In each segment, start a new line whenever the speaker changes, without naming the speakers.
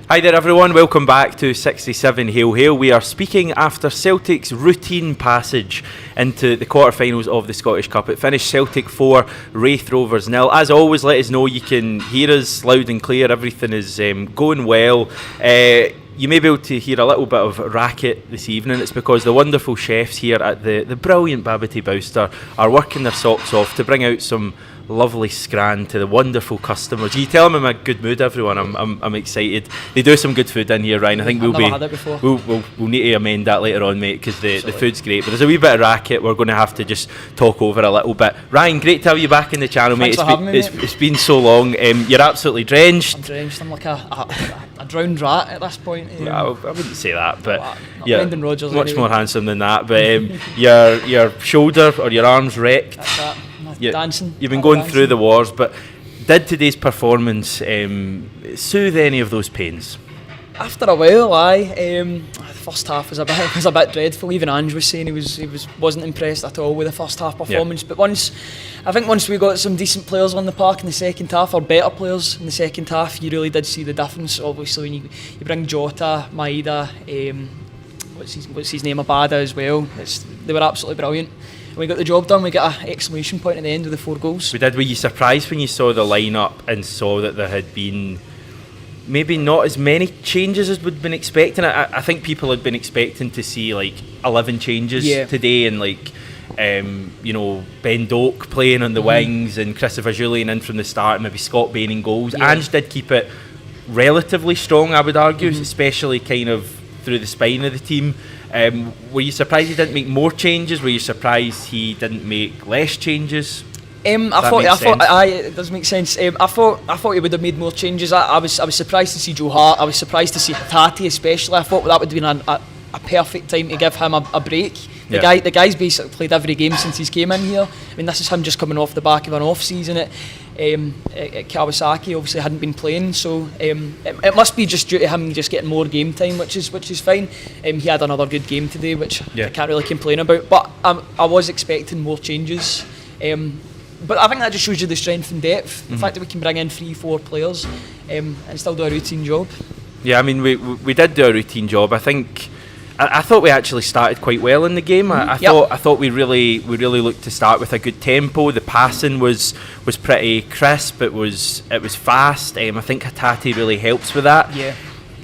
Hi there everyone, welcome back to 67 Hail Hail. We are speaking after Celtic's routine passage into the quarterfinals of the Scottish Cup. It finished Celtic 4, Raith Rovers 0. As always, let us know you can hear us loud and clear, everything is going well. You may be able to hear a little bit of racket this evening. It's because the wonderful chefs here at the brilliant Babbity Bowster are working their socks off to bring out some lovely scran to the wonderful customers. You tell them I'm in a good mood, everyone. I'm excited. They do some good food in here, Ryan. I think we'll need to amend that later on, mate, because the food's great. But there's a wee bit of racket we're going to have to just talk over a little bit. Ryan, great to have you back in the channel, mate. It's been so long. You're absolutely drenched.
I'm drenched. I'm like a drowned rat at this point.
I wouldn't say that, but
Brendan Rodgers
much
anyway.
more handsome than that. But your shoulder or your arm's wrecked.
That's that. Dancing.
You've been going through the wars, but did today's performance soothe any of those pains?
After a while, the first half was a bit dreadful. Even Ange was saying he wasn't impressed at all with the first half performance. But once we got some decent players on the park in the second half, or better players in the second half, you really did see the difference. Obviously, when you bring Jota, Maeda, what's his name, Abada as well. They were absolutely brilliant. We got the job done. We got an exclamation point at the end of the 4 goals.
We did. Were you surprised when you saw the lineup and saw that there had been maybe not as many changes as we'd been expecting? I think people had been expecting to see like 11 changes today, and Ben Doak playing on the wings and Christopher Julian in from the start, and maybe Scott Bain in goals. Ange did keep it relatively strong, I would argue, especially kind of through the spine of the team. Were you surprised he didn't make more changes? Were you surprised he didn't make less changes?
I thought it does make sense. I thought he would have made more changes. I was surprised to see Joe Hart. I was surprised to see Hatate especially. I thought that would have been a perfect time to give him a break. The guy's basically played every game since he's came in here. I mean, this is him just coming off the back of an off season at Kawasaki. Obviously hadn't been playing, so it must be just due to him just getting more game time, which is fine. He had another good game today, which I can't really complain about. But I was expecting more changes. But I think that just shows you the strength and depth. The fact that we can bring in 3-4 players and still do a routine job. Yeah,
I mean, we did do a routine job. I thought we actually started quite well in the game. I thought we really looked to start with a good tempo. The passing was pretty crisp. It was fast. I think Hatate really helps with that. Yeah.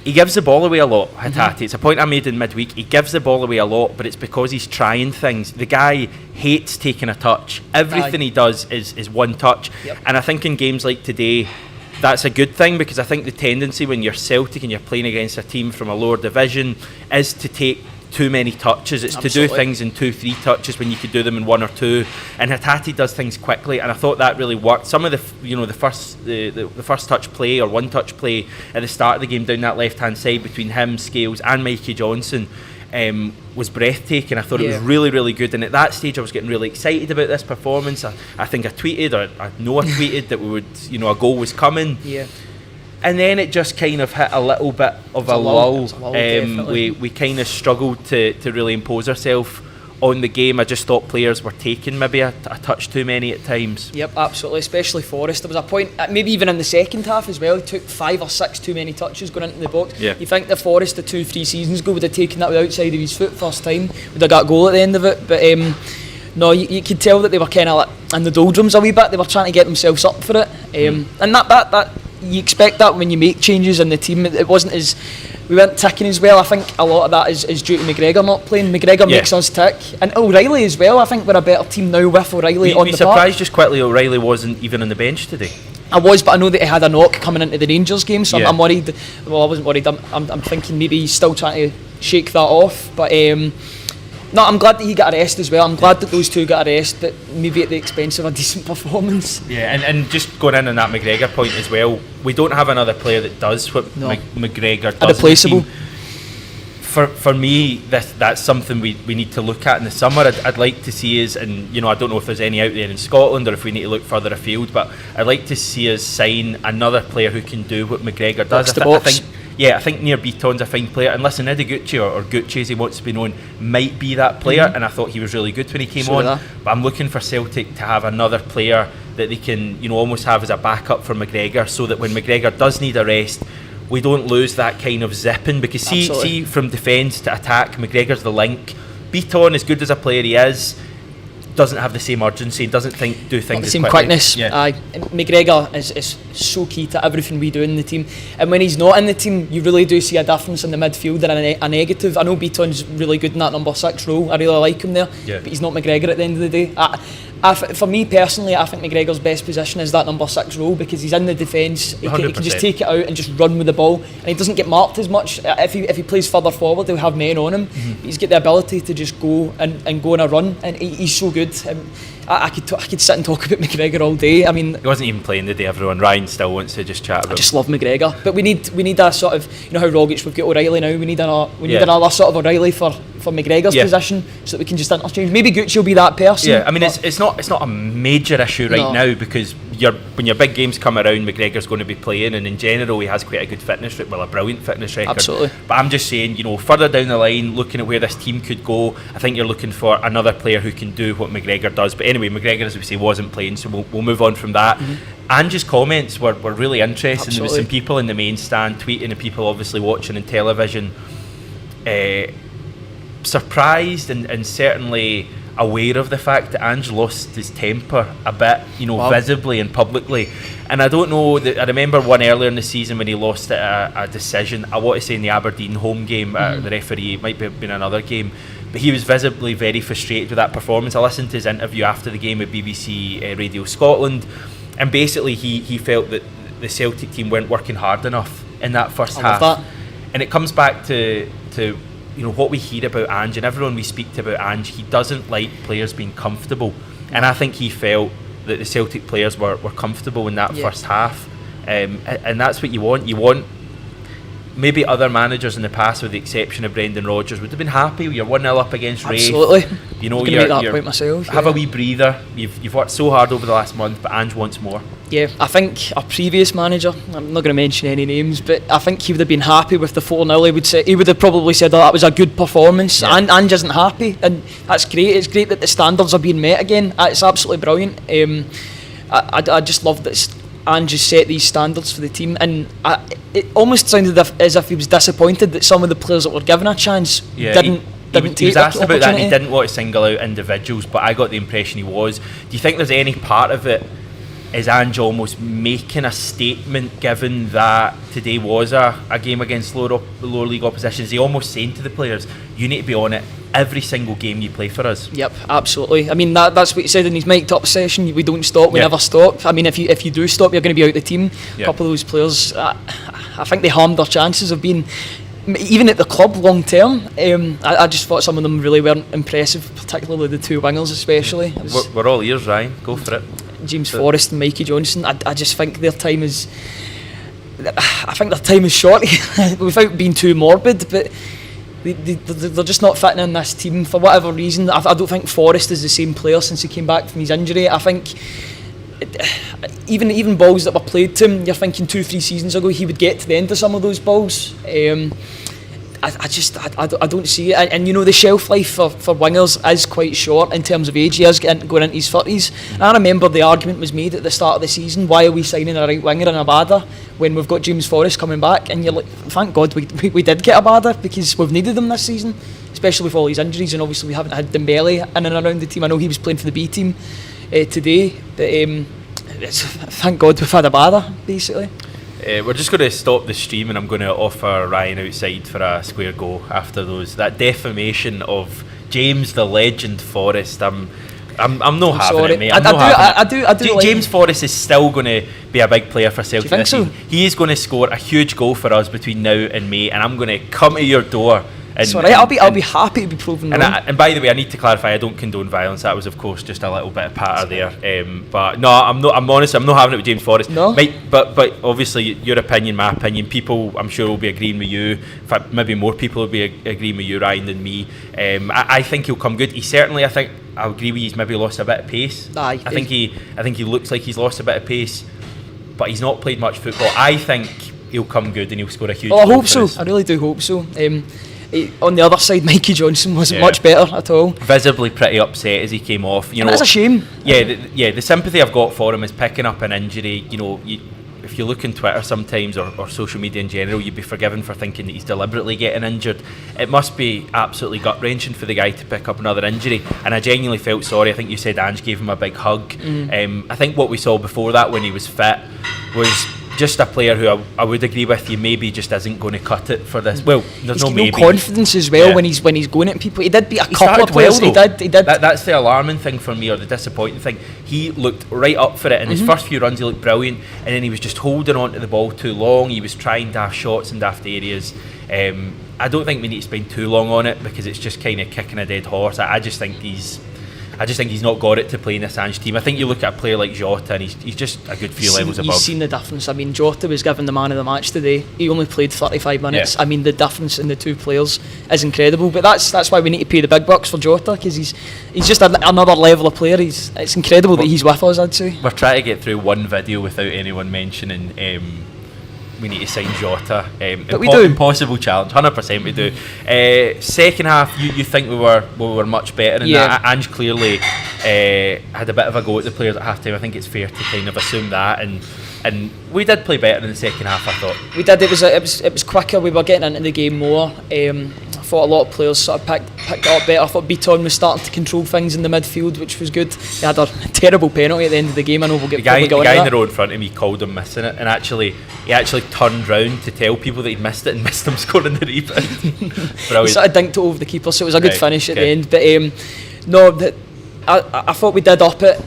He gives the ball away a lot, Hatate. It's a point I made in midweek. He gives the ball away a lot, but it's because he's trying things. The guy hates taking a touch. Everything he does is one touch. Yep. And I think in games like today, that's a good thing, because I think the tendency when you're Celtic and you're playing against a team from a lower division is to take too many touches. It's to do things in 2-3 touches when you could do them in 1 or 2. And Hatate does things quickly, and I thought that really worked. Some of the first touch play or one touch play at the start of the game down that left hand side between him, Scales, and Mikey Johnson was breathtaking. I thought it was really, really good, and at that stage I was getting really excited about this performance. I think I tweeted, or I know I tweeted that we would, a goal was coming. Yeah. And then it just kind of hit a little bit of a lull. We kind of struggled to really impose ourselves on the game. I just thought players were taking maybe a touch too many at times.
Yep, absolutely, especially Forrest. There was a point, maybe even in the second half as well, he took 5 or 6 too many touches going into the box. Yeah. You think the Forrest the 2-3 seasons ago would have taken that with outside of his foot first time, would have got a goal at the end of it, but no, you could tell that they were kind of like in the doldrums a wee bit. They were trying to get themselves up for it, and that you expect that when you make changes in the team. It wasn't as, we weren't ticking as well. I think a lot of that is due to McGregor not playing. McGregor makes us tick, and O'Reilly as well. I think we're a better team now with O'Reilly on the park.
Surprised just quickly O'Reilly wasn't even on the bench today.
I was, but I know that he had a knock coming into the Rangers game, so I'm worried. Well, I wasn't worried. I'm thinking maybe he's still trying to shake that off, but no, I'm glad that he got a rest as well. I'm glad that those two got a rest, but maybe at the expense of a decent performance.
Yeah, and just going in on that McGregor point as well, we don't have another player that does what McGregor does.
Irreplaceable.
For me, that's something we need to look at in the summer. I'd like to see us, and I don't know if there's any out there in Scotland or if we need to look further afield, but I'd like to see us sign another player who can do what McGregor does. I think Near Beaton's a fine player, and listen, Idiguchi or Gucci as he wants to be known might be that player, and I thought he was really good when he came on. But I'm looking for Celtic to have another player that they can almost have as a backup for McGregor, so that when McGregor does need a rest, we don't lose that kind of zipping, because see from defence to attack, McGregor's the link. Beaton, as good as a player he is, doesn't have the same urgency, doesn't do things
the same
quickly.
quickness. McGregor is so key to everything we do in the team, and when he's not in the team, you really do see a difference in the midfield and a negative. I know Beaton's really good in that number 6 role, I really like him there, but he's not McGregor at the end of the day. For me personally, I think McGregor's best position is that number 6 role, because he's in the defence, he can just take it out and just run with the ball, and he doesn't get marked as much. If he plays further forward, he'll have men on him. He's got the ability to just go and go on a run, and he's so good. I could sit and talk about McGregor all day. I mean,
he wasn't even playing the day, everyone. Ryan still wants to just chat about.
I just love McGregor, but we need a sort of, you know how Rogic, we've got O'Reilly now. We need another sort of O'Reilly for McGregor's position, so that we can just interchange. Maybe Gucci will be that person.
Yeah, I mean, it's not a major issue right now, because when your big games come around, McGregor's going to be playing, and in general he has quite a good fitness record, a brilliant fitness record.
Absolutely.
But I'm just saying, further down the line, looking at where this team could go, I think you're looking for another player who can do what McGregor does. But anyway, McGregor, as we say, wasn't playing, so we'll move on from that. Ange's comments were really interesting.
Absolutely.
There was some people in the main stand tweeting, and people obviously watching on television, surprised and certainly aware of the fact that Ange lost his temper a bit, visibly and publicly. And I don't know, I remember one earlier in the season when he lost a decision, I want to say in the Aberdeen home game, the referee, it might have been another game, but he was visibly very frustrated with that performance. I listened to his interview after the game with BBC Radio Scotland, and basically he felt that the Celtic team weren't working hard enough in that first half.
Love that.
And it comes back to what we hear about Ange, and everyone we speak to about Ange, he doesn't like players being comfortable, and I think he felt that the Celtic players were comfortable in that first half, and that's what you want. Maybe other managers in the past, with the exception of Brendan Rodgers, would have been happy. You're 1-0 up against Raith.
Absolutely. Make that point myself.
Have a wee breather. You've worked so hard over the last month, but Ange wants more.
Yeah, I think a previous manager, I'm not going to mention any names, but I think he would have been happy with the 4-0. He would have probably said, that was a good performance. And Ange isn't happy, and that's great. It's great that the standards are being met again. It's absolutely brilliant. I just love that Ange has set these standards for the team, and it almost sounded as if he was disappointed that some of the players that were given a chance didn't take
he was asked
the
about that, and he
opportunity.
didn't want to single out individuals, but I got the impression he was. Do you think there's any part of it, is Ange almost making a statement, given that today was a game against lower league opposition? Is he almost saying to the players, you need to be on it every single game you play for us? Yep,
absolutely. I mean, that's what he said in his mic'd up session. We don't stop, we never stop. I mean, if you do stop, you're going to be out the team. A couple of those players, I think they harmed their chances of being, even at the club long term. I just thought some of them really weren't impressive, particularly the two wingers especially.
We're all ears, Ryan, go for it.
James Forrest and Mikey Johnson, I just think their time is short, without being too morbid, but they're just not fitting in this team for whatever reason. I don't think Forrest is the same player since he came back from his injury. I think even balls that were played to him, you're thinking 2-3 seasons ago he would get to the end of some of those balls. I don't see it, and the shelf life for wingers is quite short in terms of age. He is going into his 30s. And I remember the argument was made at the start of the season, why are we signing a right winger in Abada when we've got James Forrest coming back? And you're like, thank God we did get Abada, because we've needed him this season, especially with all his injuries, and obviously we haven't had Dembele in and around the team. I know he was playing for the B team today, but thank God we've had Abada, basically.
We're just going to stop the stream, and I'm going to offer Ryan outside for a square go after that defamation of James the Legend Forrest. I'm not having it, mate. I do. James Forrest is still going to be a big player for Celtic this season. He is going to score a huge goal for us between now and May, and I'm going to come to your door.
It's alright, I'll be happy to be proven wrong.
And by the way, I need to clarify, I don't condone violence. That was, of course, just a little bit of patter there. But no, I'm honest, I'm not having it with James Forrest.
No.
But obviously, your opinion, my opinion, people, I'm sure, will be agreeing with you. In fact, maybe more people will be agreeing with you, Ryan, than me. I think he'll come good. He certainly, I think, I agree with you, he's maybe lost a bit of pace. I think he looks like he's lost a bit of pace, but he's not played much football. I think he'll come good and he'll score a huge goal.
I hope so. I really do hope so. On the other side, Mikey Johnson wasn't much better at all.
Visibly pretty upset as he came off.
That's a shame.
The sympathy I've got for him is picking up an injury. if you look on Twitter sometimes or social media in general, you'd be forgiven for thinking that he's deliberately getting injured. It must be absolutely gut-wrenching for the guy to pick up another injury, and I genuinely felt sorry. I think you said Ange gave him a big hug. I think what we saw before that when he was fit was just a player who I would agree with you maybe just isn't going to cut it for this. Well, there's
he's
no maybe.
Confidence as well when he's going at people. He did beat a couple of players.
Well,
he did.
That's the alarming thing for me, or the disappointing thing. He looked right up for it in his first few runs. He looked brilliant, and then he was just holding on to the ball too long. He was trying daft shots in daft areas. I don't think we need to spend too long on it because it's just kind of kicking a dead horse. I just think he's not got it to play in this Ange team. I think you look at a player like Jota and he's just a good few levels above.
You've seen the difference. I mean, Jota was given the man of the match today. He only played 35 minutes. I mean, the difference in the two players is incredible. But that's why we need to pay the big bucks for Jota, because he's just another level of player. It's incredible that he's with us, I'd say.
We're trying to get through one video without anyone mentioning we need to sign Jota.
But we do.
Impossible challenge, 100% we do. Second half, you think we were much better in that. Ange clearly had a bit of a go at the players at half time. I think it's fair to kind of assume that, and we did play better in the second half, I thought.
We did. It was quicker. We were getting into the game more. I thought a lot of players sort of picked it up better. I thought Beaton was starting to control things in the midfield, which was good. He had a terrible penalty at the end of the game. I know we'll get
the guy in the row in front of me called him missing it, and he actually turned round to tell people that he'd missed it and missed him scoring the rebound.
He sort of dinked it over the keeper, so it was a good finish at the end. But I thought we did up it.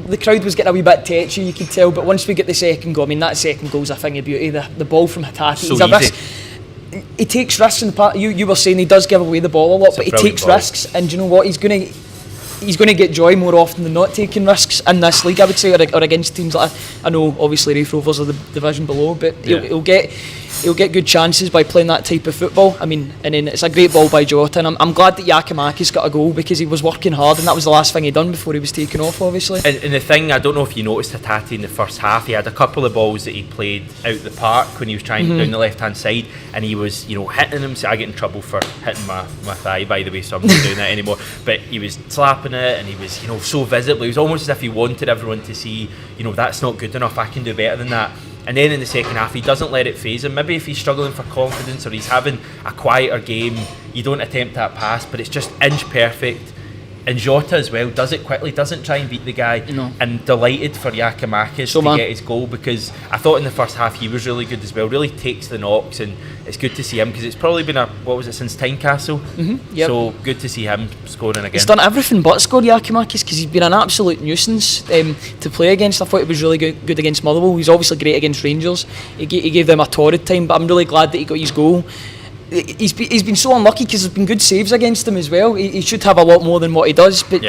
The crowd was getting a wee bit tetchy, you could tell, but once we get the second goal, I mean, that second goal's a thing of beauty. The ball from Hatate,
so easy.
He takes risks in the part. You were saying he does give away the ball a lot, but he takes risks, and do you know what? He's going to get joy more often than not taking risks in this league, I would say, or against teams like I know obviously Raith Rovers are the division below, but he'll get good chances by playing that type of football. I mean, and then it's a great ball by Jota, and I'm glad that Giakoumakis got a goal because he was working hard, and that was the last thing he'd done before he was taken off, obviously.
And the thing, I don't know if you noticed Hatate in the first half, he had a couple of balls that he played out the park when he was trying down the left hand side, and he was hitting them. So I get in trouble for hitting my thigh, by the way, so I'm not doing that anymore, but he was slapping it, and he was so visible. It was almost as if he wanted everyone to see, that's not good enough, I can do better than that. And then in the second half, he doesn't let it faze him. Maybe if he's struggling for confidence or he's having a quieter game, you don't attempt that pass, but it's just inch perfect. And Jota as well does it quickly, doesn't try and beat the guy.
No.
And delighted for Giakoumakis to get his goal, because I thought in the first half he was really good as well. Really takes the knocks, and it's good to see him because it's probably been since Tynecastle.
Yep.
So good to see him scoring again.
He's done everything but score, Giakoumakis, because he's been an absolute nuisance to play against. I thought he was really good against Motherwell. He's obviously great against Rangers. He gave them a torrid time, but I'm really glad that he got his goal. He's been so unlucky because there's been good saves against him as well. He should have a lot more than what he does, but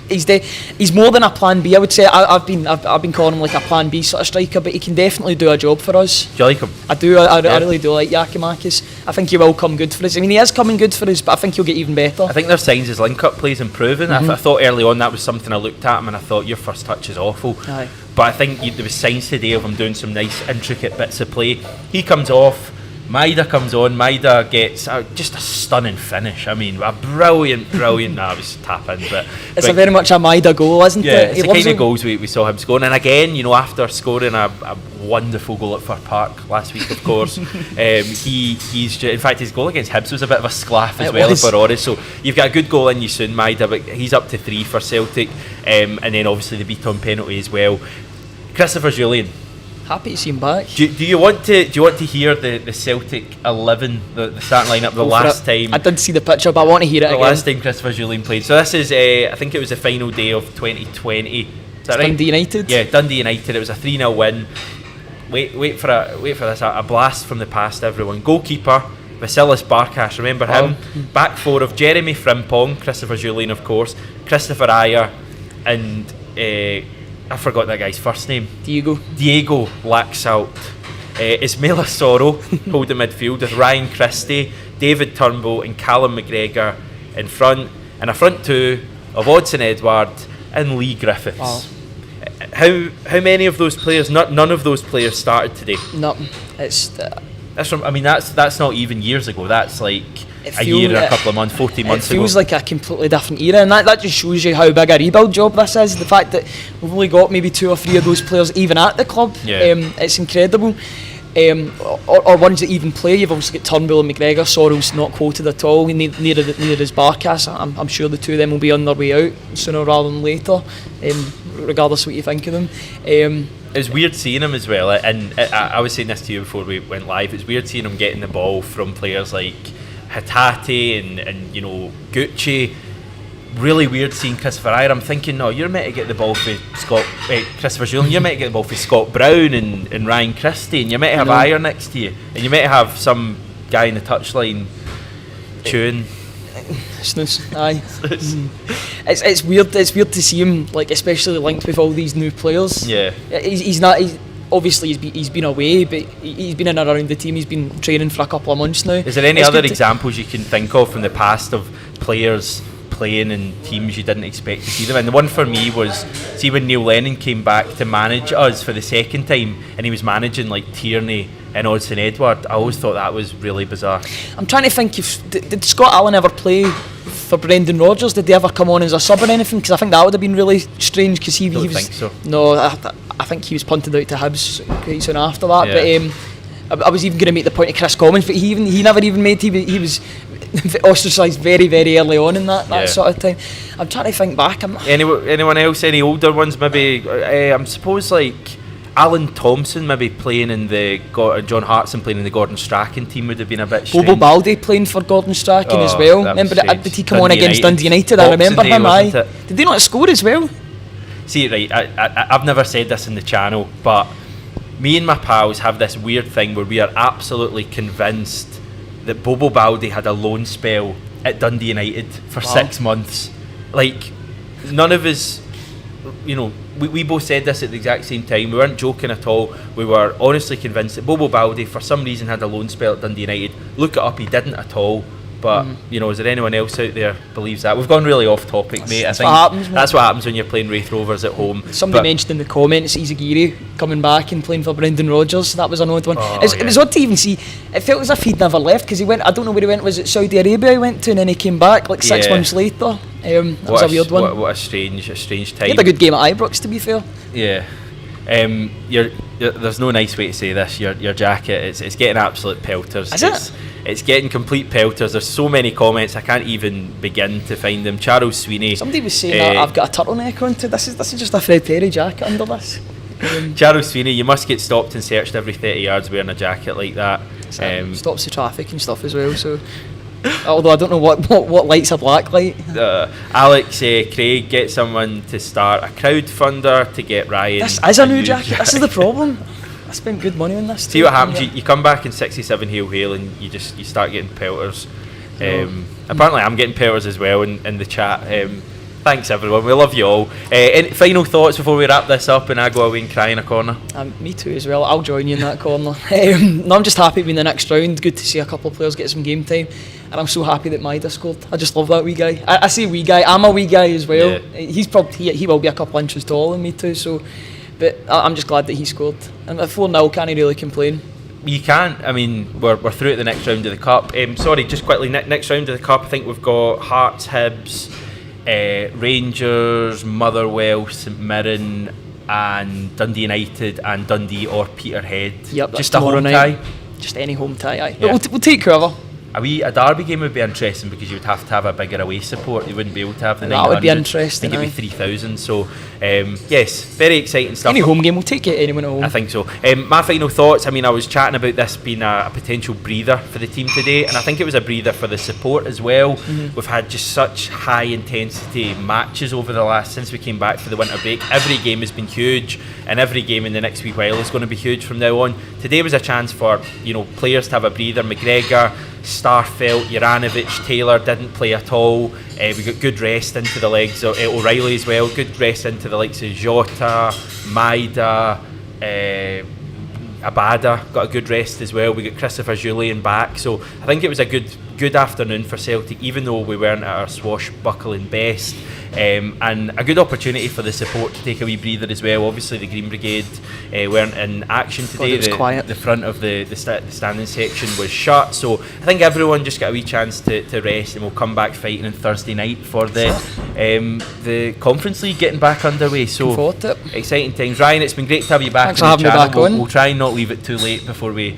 he's more than a plan B, I would say. I've been calling him like a plan B sort of striker, but he can definitely do a job for us.
Do you like him?
I do. I really do like Giakoumakis. I think he will come good for us. I mean, he is coming good for us, but I think he'll get even better.
I think there's signs his link-up play's improving. I thought early on that was something I looked at him and I thought your first touch is awful.
Aye.
But I think there was signs today of him doing some nice intricate bits of play. He comes off, Maida comes on, Maida gets just a stunning finish. I mean, a brilliant it was tap-in. But
a very much a Maida goal, isn't it?
Yeah, it's the kind of goals we saw him scoring. And again, after scoring a wonderful goal at Fir Park last week, of course, he's in fact, his goal against Hibs was a bit of a sclaff as well for Oris. So you've got a good goal in you soon, Maida, but he's up to 3 for Celtic. And then obviously the Beaton penalty as well. Christopher Julian.
Happy to see him back.
Do you want to hear the Celtic 11, the starting lineup last time?
I did see the picture, but I want to hear it again.
The last time Christopher Julian played. So this is I think it was the final day of 2020. Is that right?
Dundee United.
Yeah, Dundee United. It was a 3-0 win. Wait for this. A blast from the past, everyone. Goalkeeper Vasilis Barkas. Remember him? Back four of Jeremy Frimpong, Christopher Julian, of course, Christopher Ayer, and I forgot that guy's first name. Diego Laxalt. Ismaila Soro holding midfield with Ryan Christie, David Turnbull and Callum McGregor in front, and a front two of Odsonne Edouard and Lee Griffiths.
Wow.
How many of those players? None of those players started today.
No, it's.
That's not even years ago. That's like a year, a couple of months, 14 months ago.
It feels like a completely different era, and that just shows you how big a rebuild job this is. The fact that we've only got maybe 2 or 3 of those players even at the club, it's incredible. Or ones that even play. You've obviously got Turnbull and McGregor. Sorrell's not quoted at all. Neither is Barkas. I'm sure the 2 of them will be on their way out sooner rather than later, regardless of what you think of them.
It was weird seeing him as well, and I was saying this to you before we went live. It's weird seeing him getting the ball from players like Hatate and Gucci. Really weird seeing Christopher Ryan. I'm thinking, no, you're meant to get the ball for Christopher Julian. You're meant to get the ball for Scott Brown and Ryan Christie, and you're meant to have Ayer next to you, and you're meant to have some guy in the touchline chewing.
Aye. It's weird. It's weird to see him, like, especially linked with all these new players.
Yeah.
He's not. Obviously, he's been away, but he's been in and around the team. He's been training for a couple of months now.
Is there any other examples you can think of from the past of players playing in teams you didn't expect to see them? And the one for me was, see, when Neil Lennon came back to manage us for the second time, and he was managing like Tierney and Odsonne Edouard. I always thought that was really bizarre. I'm
trying to think, did Scott Allen ever play for Brendan Rodgers? Did they ever come on as a sub or anything? Because I think that would have been really strange, because he was...
think so.
No, I think he was punted out to Hibs quite soon after that. Yeah. But I was even going to make the point of Chris Commons, but he never even made... He was ostracised very, very early on in that sort of time. I'm trying to think back.
Anyone else? Any older ones? Maybe I'm suppose like Alan Thompson maybe playing in the John Hartson playing in the Gordon Strachan team would have been a bit strange.
Bobo Baldi playing for Gordon Strachan as well. Remember, did he come on against Dundee United?
Boxing
I remember
Day,
him. Aye. Did they not score as well?
See, right, I've never said this in the channel, but me and my pals have this weird thing where we are absolutely convinced that Bobo Baldi had a loan spell at Dundee United for 6 months. Like, none of us, we both said this at the exact same time. We weren't joking at all. We were honestly convinced that Bobo Baldi for some reason had a loan spell at Dundee United. Look it up, he didn't at all. But is there anyone else out there believes that? We've gone really off topic, mate. I think
what happens,
that's what happens when you're playing Raith Rovers at home.
Somebody mentioned in the comments Izagiri coming back and playing for Brendan Rodgers. That was an odd one. It was odd to even see. It felt as if he'd never left, because he went. I don't know where he went. Was it Saudi Arabia he went to, and then he came back like 6 months later. That was a weird one.
What a strange time.
He had a good game at Ibrox, to be fair.
Yeah. There's no nice way to say this. Your jacket, it's getting absolute pelters. It's getting complete pelters. There's so many comments I can't even begin to find them. Charles Sweeney.
Somebody was saying that I've got a turtleneck on to this. Is just a Fred Perry jacket under this.
Charles Sweeney, you must get stopped and searched every 30 yards wearing a jacket like that.
Stops the traffic and stuff as well. So. Although I don't know what light's a black light.
Alex Craig, get someone to start a crowdfunder to get Ryan.
This is a new jacket. This is the problem. I spent good money on this.
See what happens. You come back in 67 Hail and you start getting pelters. Apparently I'm getting pelters as well in the chat. Thanks everyone, we love you all. Any final thoughts before we wrap this up and I go away and cry in a corner?
Me too as well, I'll join you in that corner. No, I'm just happy to be in the next round. Good to see a couple of players get some game time, and I'm so happy that Maida scored. I just love that wee guy. I say wee guy, I'm a wee guy as well. He's probably he will be a couple inches taller than me too, so but I'm just glad that he scored. And at 4-0, can't really complain.
You can't. I mean, we're through at the next round of the cup. Sorry, just quickly, next round of the cup, I think we've got Hearts, Hibs, Rangers, Motherwell, St Mirren, and Dundee United and Dundee or Peterhead.
Yep,
just a home tie.
Just any home tie, aye. Yeah. We'll take whoever.
A derby game would be interesting because you would have to have a bigger away support. You wouldn't be able to have the 900.
That would be interesting.
I think it'd be 3,000. So yes, very exciting stuff.
Any home game, we'll take it. Anyone at home.
I think so. My final thoughts. I mean, I was chatting about this being a potential breather for the team today, and I think it was a breather for the support as well. We've had just such high intensity matches over the last since we came back for the winter break. Every game has been huge, and every game in the next wee while is going to be huge from now on. Today was a chance for players to have a breather. McGregor, Starfelt, Juranovic, Taylor didn't play at all. We got good rest into the legs of O'Reilly as well. Good rest into the likes of Jota, Maida, Abada got a good rest as well. We got Christopher Julian back, so I think it was a good good afternoon for Celtic, even though we weren't at our swashbuckling best. And a good opportunity for the support to take a wee breather as well. Obviously the Green Brigade weren't in action today.
It was quiet.
The front of the standing section was shut, so I think everyone just got a wee chance to rest, and we'll come back fighting on Thursday night for the Conference League getting back underway. So exciting times. Ryan, it's been great to have you back.
Thanks for having me back on.
We'll try and not leave it too late before we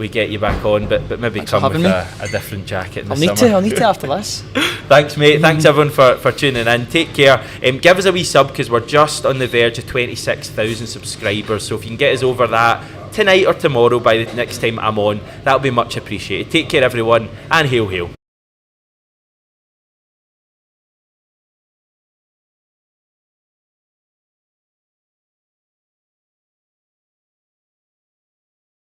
get you back on, but maybe
Thanks
come with a different jacket in the summer.
I'll need to after this.
Thanks, mate. Thanks everyone for tuning in. Take care. Give us a wee sub, because we're just on the verge of 26,000 subscribers, so if you can get us over that tonight or tomorrow by the next time I'm on, that'll be much appreciated. Take care everyone, and hail hail.